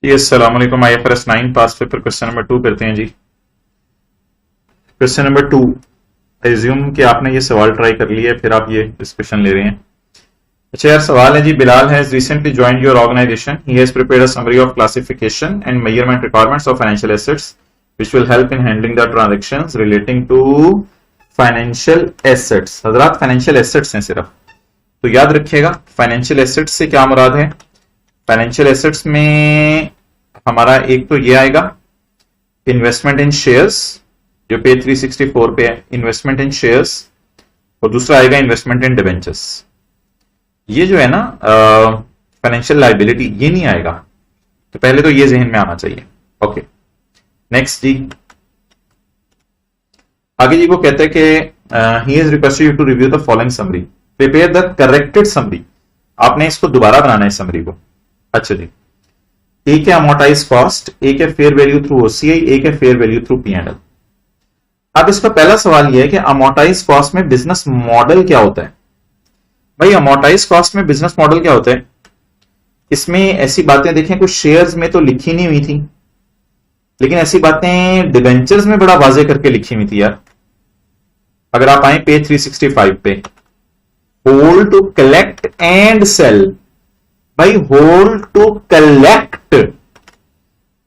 जी अस्सलाम वालेकुम। IFRS 9 पास paper question number 2 करते हैं जी। क्वेश्चन नंबर 2, एज्यूम कि आपने ये सवाल ट्राई कर लिया है, फिर आप ये डिस्कशन ले रहे हैं। अच्छा यार, सवाल है जी, Bilal has recently joined your organisation. He has prepared a summary of classification and measurement requirements of financial assets which will help in handling the transactions relating to financial assets. हजरात, फाइनेंशियल एसेट्स हैं सिर्फ, तो याद रखिएगा financial assets से क्या मुराद है। Financial assets में हमारा एक तो ये आएगा इन्वेस्टमेंट इन शेयर्स, जो पेज 364 पे है, इन्वेस्टमेंट इन शेयर्स, और दूसरा आएगा इन्वेस्टमेंट इन डिबेंचर्स। ये जो है ना फाइनेंशियल लायबिलिटी, ये नहीं आएगा, तो पहले तो ये जहन में आना चाहिए। ओके, नेक्स्ट जी, आगे जी वो कहते हैं कि he is requested you to review the following summary, prepare the corrected summary. आपने इसको दोबारा बनाना है समरी को। अच्छा जी, एक है अमोर्टाइज कॉस्ट, एक है फेयर वैल्यू थ्रू ओसीआई, एक है फेयर वैल्यू थ्रू P&L। अब इसका पहला सवाल यह है कि अमोर्टाइज कॉस्ट में बिजनेस मॉडल क्या होता है। भाई, अमोर्टाइज कॉस्ट में बिजनेस मॉडल क्या होता है? इसमें ऐसी बातें देखें, कुछ शेयर्स में तो लिखी नहीं हुई थी, लेकिन ऐसी बातें डिबेंचर्स में बड़ा वाजे करके लिखी हुई थी यार। अगर आप आए पेज 365 पे, hold to collect and sell. भाई, hold to collect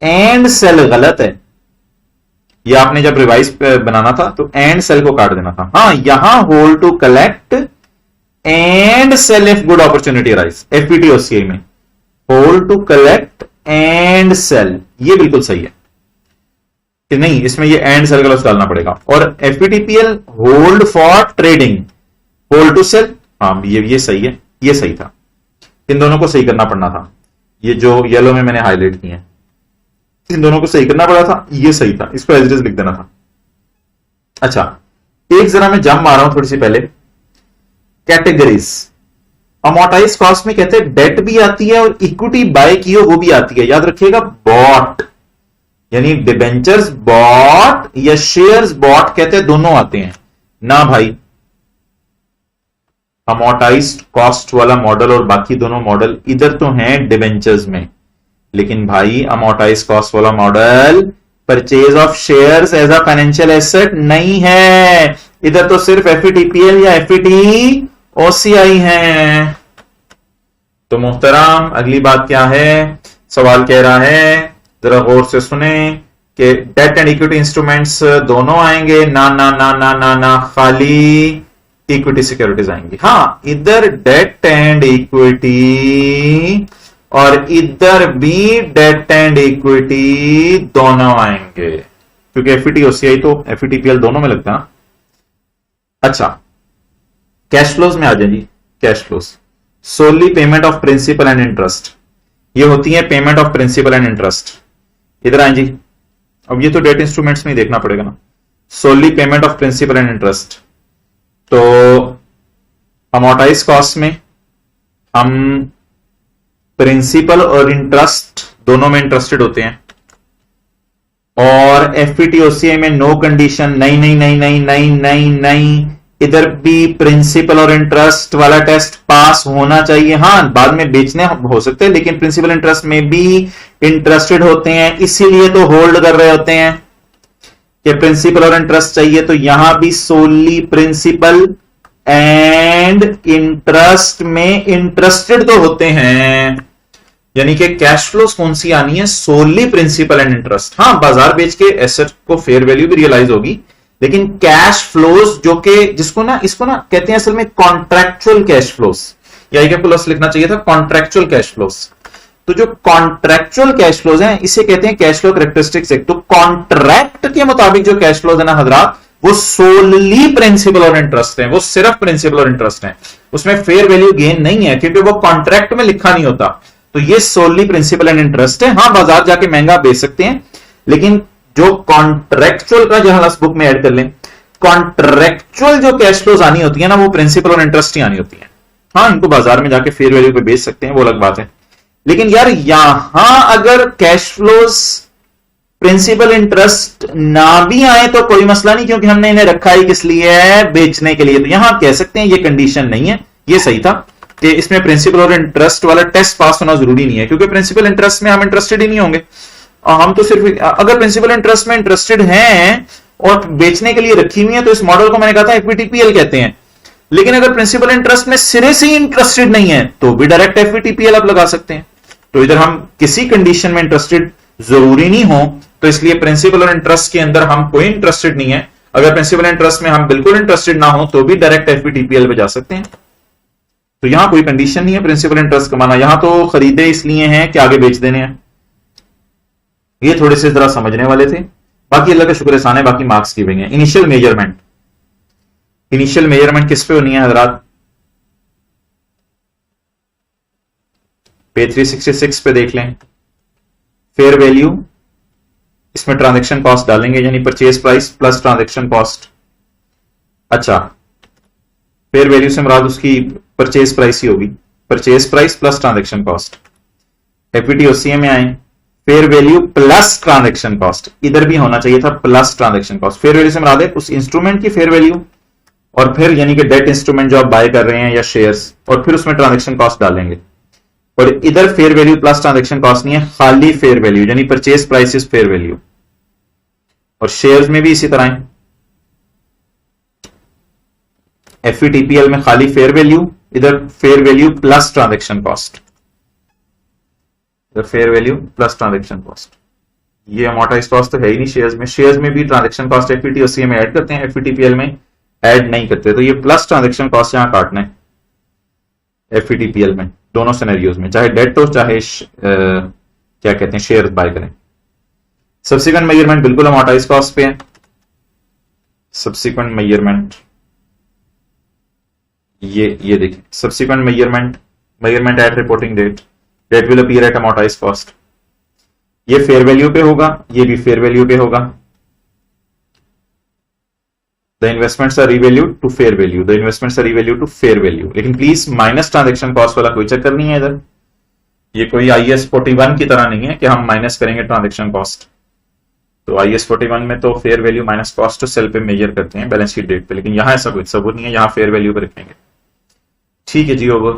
and sell गलत है। ये आपने जब रिवाइज बनाना था तो एंड सेल को काट देना था। हाँ, यहां hold to collect and sell if good opportunity arise, FPTOCI में hold to collect and sell, ये बिल्कुल सही है कि नहीं, इसमें ये एंड सेल का लफ्ज डालना पड़ेगा। और FPTPL hold for trading, hold to sell, हाँ ये सही है, ये सही था। इन दोनों को सही करना पड़ना था, ये जो येलो में मैंने हाईलाइट किए हैं, इन दोनों को सही करना पड़ा था, ये सही था, इसको एज इट इज लिख देना था। अच्छा, एक जरा मैं जंप मार रहा हूं थोड़ी सी पहले। कैटेगरीज, अमोर्टाइज कॉस्ट में कहते हैं डेट भी आती है और इक्विटी बाय की हो वो भी आती है। याद रखिएगा, बॉट यानी डिबेंचर्स बॉट या शेयर्स बॉट कहते हैं, दोनों आते हैं ना भाई। अमोर्टाइज्ड कॉस्ट वाला मॉडल और बाकी दोनों मॉडल इधर तो हैं डिबेंचर्स में, लेकिन भाई अमोर्टाइज कॉस्ट वाला model purchase of shares as a financial asset नहीं है। इधर तो सिर्फ FVTPL या FVTOCI है। तो मुहतरम, अगली बात क्या है? सवाल कह रहा है, जरा गौर से सुने, कि डेट एंड इक्विटी इंस्ट्रूमेंट्स दोनों आएंगे ना ना ना ना ना ना, खाली इक्विटी सिक्योरिटीज आएंगी। हाँ, इधर डेट एंड इक्विटी और इधर भी डेट एंड इक्विटी दोनों आएंगे, क्योंकि FVTOCI तो FVTPL दोनों में लगता है ना। अच्छा, कैश फ्लोज में आ जाए जी। Cash flows solely payment of principal and interest, ये होती है payment of principal and interest. इधर आए जी, अब ये तो डेट इंस्ट्रूमेंट्स में ही देखना पड़ेगा ना। Solely payment of principal and interest, तो अमोर्टाइज कॉस्ट में हम प्रिंसिपल और इंटरेस्ट दोनों में इंटरेस्टेड होते हैं, और FVTOCI में नो कंडीशन, नहीं नहीं नहीं नहीं नहीं नहीं नहीं, इधर भी प्रिंसिपल और इंटरेस्ट वाला टेस्ट पास होना चाहिए। हाँ, बाद में बेचने हो सकते हैं, लेकिन प्रिंसिपल इंटरेस्ट में भी इंटरेस्टेड होते हैं, इसीलिए तो होल्ड कर रहे होते हैं कि प्रिंसिपल और इंटरेस्ट चाहिए। तो यहां भी सोली प्रिंसिपल एंड इंटरेस्ट में इंटरेस्टेड तो होते हैं, यानी कि कैश फ्लोस कौन सी आनी है? सोली प्रिंसिपल एंड इंटरेस्ट। हाँ, बाजार बेच के एसेट को फेयर वैल्यू भी रियलाइज होगी, लेकिन कैश फ्लोस जो कि इसको ना कहते हैं असल में कॉन्ट्रैक्चुअल कैश फ्लोस, या प्लस लिखना चाहिए था, कॉन्ट्रैक्चुअल कैश फ्लोस। तो जो कॉन्ट्रैक्चुअल कैश फ्लोज हैं, इसे कहते हैं कैश फ्लो कैरेक्टरिस्टिक्स। तो कॉन्ट्रैक्ट के मुताबिक जो कैश फ्लोज है ना हजरात, वो सोली प्रिंसिपल और इंटरेस्ट है, वो सिर्फ प्रिंसिपल और इंटरेस्ट है, उसमें फेयर वैल्यू गेन नहीं है, क्योंकि वो कॉन्ट्रैक्ट में लिखा नहीं होता। तो ये सोली प्रिंसिपल एंड इंटरेस्ट है। हाँ, बाजार जाके महंगा बेच सकते हैं, लेकिन जो कॉन्ट्रैक्चुअल का जहां बुक में ऐड कर लें, कॉन्ट्रैक्चुअल जो कैश फ्लोज आनी होती है ना, वो प्रिंसिपल और इंटरेस्ट ही आनी होती है। हाँ, इनको बाजार में जाके फेयर वैल्यू पे बेच सकते हैं, वो अलग बात है। लेकिन यार, यहां अगर कैश फ्लोज प्रिंसिपल इंटरेस्ट ना भी आए तो कोई मसला नहीं, क्योंकि हमने इन्हें रखा ही किस लिए है? बेचने के लिए। तो यहां कह सकते हैं ये कंडीशन नहीं है, ये सही था। कि इसमें प्रिंसिपल और इंटरेस्ट वाला टेस्ट पास होना जरूरी नहीं है, क्योंकि प्रिंसिपल इंटरेस्ट में हम इंटरेस्टेड ही नहीं होंगे। हम तो सिर्फ अगर प्रिंसिपल इंटरेस्ट में इंटरेस्टेड हैं और बेचने के लिए रखी हुई है तो इस मॉडल को मैंने कहा था एफवीटीपीएल कहते हैं। लेकिन अगर प्रिंसिपल इंटरेस्ट में सिरे से ही इंटरेस्टेड नहीं है तो भी डायरेक्ट एफवीटीपीएल आप लगा सकते हैं। तो इधर हम किसी कंडीशन में इंटरेस्टेड जरूरी नहीं हो, तो इसलिए प्रिंसिपल और इंटरेस्ट के अंदर हम कोई इंटरेस्टेड नहीं है। अगर प्रिंसिपल इंटरेस्ट में हम बिल्कुल इंटरेस्टेड ना हो तो भी डायरेक्ट एफवीटीपीएल पे जा सकते हैं। तो यहां कोई कंडीशन नहीं है प्रिंसिपल इंटरेस्ट कमाना, यहां तो खरीदे इसलिए हैं कि आगे बेच देने हैं। ये थोड़े से जरा समझने वाले थे, बाकी अल्लाह का शुक्र एहसान है, बाकी मार्क्स की हुई हैं। इनिशियल मेजरमेंट, इनिशियल मेजरमेंट किस पे होनी है हजरात? पे 366 पे देख लें। फेयर वैल्यू, इसमें ट्रांजैक्शन कॉस्ट डालेंगे, यानी purchase price plus transaction cost. अच्छा, फेयर वैल्यू से मुराद उसकी परचेज प्राइस ही होगी, purchase price plus transaction cost. FVT OCI में आए, fair value plus transaction cost, इधर भी होना चाहिए था plus transaction cost. Fair value से मुराद है उस इंस्ट्रूमेंट की फेयर वैल्यू, और फिर यानी कि डेट इंस्ट्रूमेंट जो आप बाय कर रहे हैं या शेयर्स, और फिर उसमें ट्रांजैक्शन कॉस्ट डालेंगे। और इधर fair value plus transaction cost नहीं है, खाली फेयर वैल्यू, यानी purchase price is fair value. और शेयर्स में भी इसी तरह है, एफवीटीपीएल में खाली फेयर वैल्यू, इधर fair value plus transaction cost, fair value plus transaction cost. ये अमोर्टाइज्ड कॉस्ट तो है ही नहीं शेयर्स में, शेयर्स में भी ट्रांजैक्शन कॉस्ट एफवीटी ओसीए में ऐड करते हैं, एफवीटीपीएल में ऐड नहीं करते। तो ये प्लस ट्रांजैक्शन कॉस्ट यहां काटना है एफवीटीपीएल में, दोनों सिनेरियोज में, चाहे डेट हो चाहे क्या कहते हैं शेयर बाय करें। सब्सिक्वेंट मेजरमेंट बिल्कुल अमोर्टाइज्ड कॉस्ट पे है। सब्सिक्वेंट मेजरमेंट ये देखिए, subsequent measurement at reporting date, date will appear at amortised cost. ये फेयर वैल्यू पे होगा, ये भी फेयर वैल्यू पे होगा। The investments are revalued to fair value, the investments are revalued to fair value. लेकिन प्लीज माइनस ट्रांजैक्शन कॉस्ट वाला कोई चक्कर नहीं है इधर, ये कोई IAS 41 की तरह नहीं है कि हम माइनस करेंगे ट्रांजैक्शन कॉस्ट। तो IAS 41 में तो fair value minus cost to sell पे मेजर करते हैं बैलेंस शीट डेट पे, लेकिन यहां ऐसा कोई सबूत नहीं है, यहां फेयर वैल्यू पे रखेंगे। ठीक है जी, ओवर।